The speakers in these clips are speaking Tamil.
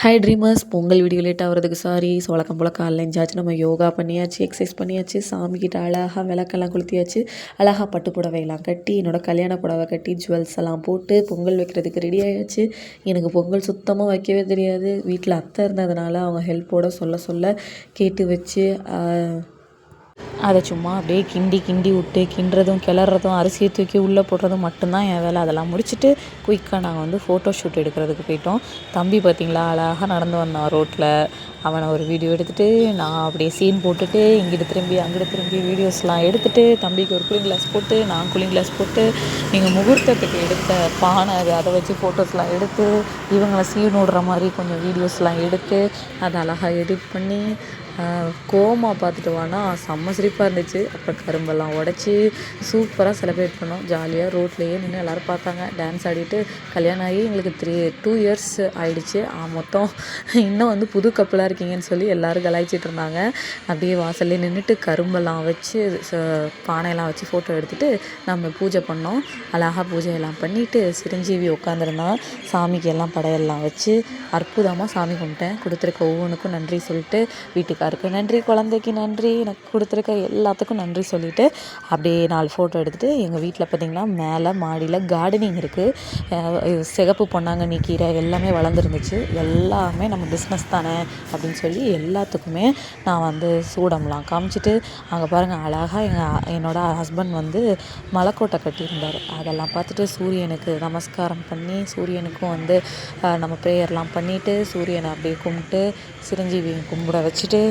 Hi dreamers, Pongal video late ஆகிறதுக்கு சாரி. ஸோ வழக்கம் போல் காலைல எஞ்சாச்சு, நம்ம யோகா பண்ணியாச்சு, எக்ஸசைஸ் பண்ணியாச்சு, சாமிக்கிட்ட அழகாக விளக்கெல்லாம் கொளுத்தியாச்சு, அழகாக பட்டு புடவையெல்லாம் கட்டி, என்னோடய கல்யாண புடவை கட்டி, ஜுவல்ஸ் எல்லாம் போட்டு பொங்கல் வைக்கிறதுக்கு ரெடி ஆயாச்சு. எனக்கு பொங்கல் சுத்தமாக வைக்கவே தெரியாது. வீட்டில் அத்தை இருந்ததுனால அவங்க ஹெல்ப்போடு சொல்ல கேட்டு வச்சு அதை சும்மா அப்படியே கிண்டி விட்டு கிண்டுறதும் கிளறதும் அரிசியை தூக்கி உள்ளே போடுறதும் மட்டும்தான் என் வேலை. அதெல்லாம் முடிச்சுட்டு குயிக்காக நாங்கள் வந்து ஃபோட்டோ ஷூட் எடுக்கிறதுக்கு போயிட்டோம். தம்பி பார்த்திங்களா அழகாக நடந்து வந்தான் ரோட்டில். அவனை ஒரு வீடியோ எடுத்துகிட்டு நான் அப்படியே சீன் போட்டுட்டு இங்கிட்டு திரும்பி அங்கிட்டு திரும்பி வீடியோஸ்லாம் எடுத்துகிட்டு தம்பிக்கு ஒரு கூலிங் கிளாஸ் போட்டு நான் கூலிங் கிளாஸ் போட்டு நீங்கள் முகூர்த்தத்துக்கு எடுத்த பானை அதை வச்சு ஃபோட்டோஸ்லாம் எடுத்து இவங்களை சீன் விடுற மாதிரி கொஞ்சம் வீடியோஸ்லாம் எடுத்து அதை அழகாக எடிட் பண்ணி கோமா பார்த்துட்டு வானா செம்ம சிரிப்பாக இருந்துச்சு. அப்புறம் கரும்பெல்லாம் உடச்சி சூப்பராக செலிப்ரேட் பண்ணோம். ஜாலியாக ரோட்லேயே நின்று எல்லோரும் பார்த்தாங்க. டான்ஸ் ஆடிட்டு கல்யாணம் ஆகி எங்களுக்கு 2 இயர்ஸ் ஆகிடுச்சு. மொத்தம் இன்னும் வந்து புது கப்பலாக இருக்கீங்கன்னு சொல்லி எல்லோரும் கலாய்ச்சிட்டு இருந்தாங்க. அப்படியே வாசல்லே நின்றுட்டு கரும்பெல்லாம் வச்சு பானையெல்லாம் வச்சு ஃபோட்டோ எடுத்துகிட்டு நம்ம பூஜை பண்ணோம். அழகாக பூஜையெல்லாம் பண்ணிவிட்டு சிரஞ்சீவி உட்காந்துருந்தான். சாமிக்கு எல்லாம் படையெல்லாம் வச்சு அற்புதமாக சாமி கும்பிட்டேன். கொடுத்துருக்க ஒவ்வொன்றுக்கும் நன்றி சொல்லிட்டு வீட்டுக்கு நன்றி, குழந்தைக்கு நன்றி, எனக்கு கொடுத்துருக்க எல்லாத்துக்கும் நன்றி சொல்லிவிட்டு அப்படியே 4 ஃபோட்டோ எடுத்துகிட்டு எங்கள் வீட்டில் பார்த்திங்கன்னா மேலே மாடியில் கார்டனிங் இருக்குது. சிகப்பு பொன்னாங்கண்ணி கீரை எல்லாமே வளர்ந்துருந்துச்சு. எல்லாமே நம்ம பிஸ்னஸ் தானே அப்படின்னு சொல்லி எல்லாத்துக்குமே நான் வந்து சூடம்லாம் காமிச்சிட்டு அங்கே பாருங்கள் அழகாக என்னோடய ஹஸ்பண்ட் வந்து மலைக்கோட்டை கட்டியிருந்தார். அதெல்லாம் பார்த்துட்டு சூரியனுக்கு நமஸ்காரம் பண்ணி சூரியனுக்கும் வந்து நம்ம ப்ரேயர்லாம் பண்ணிவிட்டு சூரியனை அப்படியே கும்பிட்டு சிரஞ்சீவியை கும்பிட வச்சுட்டு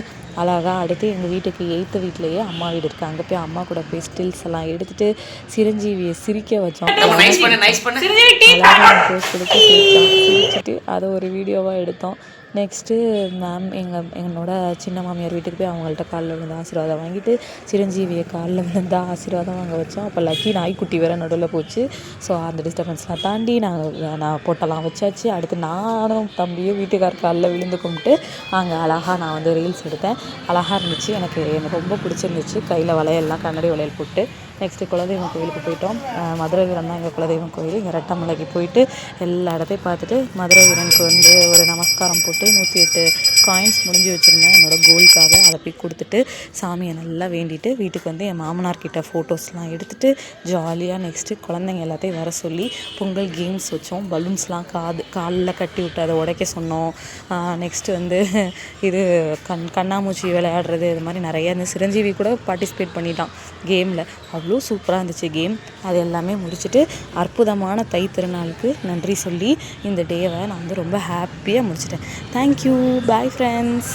அழகாக அடுத்து எங்கள் வீட்டுக்கு 8th வீட்லேயே அம்மா வீடு இருக்குது. அங்கே போய் அம்மா கூட போய் ஸ்டில்ஸ் எல்லாம் எடுத்துகிட்டு சிரஞ்சீவியை சிரிக்க வச்சோம். அழகாக போஸ்ட் கொடுத்து சிரிச்சிட்டு அதை ஒரு வீடியோவாக எடுத்தோம். நெக்ஸ்ட்டு என்னோட சின்ன மாமியார் வீட்டுக்கு போய் அவங்கள்ட்ட காலில் விழுந்து ஆசீர்வாதம் வாங்கிட்டு சிரஞ்சீவியை காலில் விழுந்தா ஆசீர்வாதம் வாங்க வச்சோம். அப்போ லக்கி நாய்க்குட்டி வேறு நடுவில் போச்சு. ஸோ அந்த டிஸ்டர்பன்ஸ்லாம் தாண்டி நான் பொட்டெல்லாம் வச்சாச்சு. அடுத்து நானும் தம்பியும் வீட்டுக்கார் காலில் விழுந்து கும்பிட்டு அங்கே அழகாக நான் வந்து ரீல்ஸ் எடுத்தேன். அழகாக இருந்துச்சு. எனக்கு ரொம்ப பிடிச்சிருந்துச்சு. கையில் வளையல்லாம் கண்ணாடி வளையல் போட்டு. நெக்ஸ்ட்டு குலதெய்வம் கோயிலுக்கு போயிட்டோம். மதுரை வீரன் தான் எங்கள் குலதெய்வம் கோயில். இங்கே ரெட்டமலைக்கு போயிட்டு எல்லா இடத்தையும் பார்த்துட்டு மதுரை வீரனுக்கு வந்து ஒரு நமஸ்காரம் போட்டு 108 காயின்ஸ் முடிஞ்சு வச்சுருந்தேன் என்னோடய கோல்க்காக. அதை போய் கொடுத்துட்டு சாமியை நல்லா வேண்டிட்டு வீட்டுக்கு வந்து என் மாமனார்கிட்ட ஃபோட்டோஸ்லாம் எடுத்துகிட்டு ஜாலியாக நெக்ஸ்ட்டு குழந்தைங்க எல்லாத்தையும் வர சொல்லி பொங்கல் கேம்ஸ் வச்சோம். பலூன்ஸ்லாம் காலில் கட்டி விட்டு அதை உடைக்க சொன்னோம். நெக்ஸ்ட்டு வந்து இது கண்ணாமூச்சி விளையாடுறது இது மாதிரி நிறையா இந்த சிரஞ்சீவி கூட பார்ட்டிசிபேட் பண்ணிட்டான் கேமில். அவ்வளோ சூப்பராக இருந்துச்சு கேம். அது எல்லாமே முடிச்சுட்டு அற்புதமான தை திருநாளுக்கு நன்றி சொல்லி இந்த டேவை நான் வந்து ரொம்ப ஹாப்பியாக முடிச்சிட்டேன். Thank you, bye friends.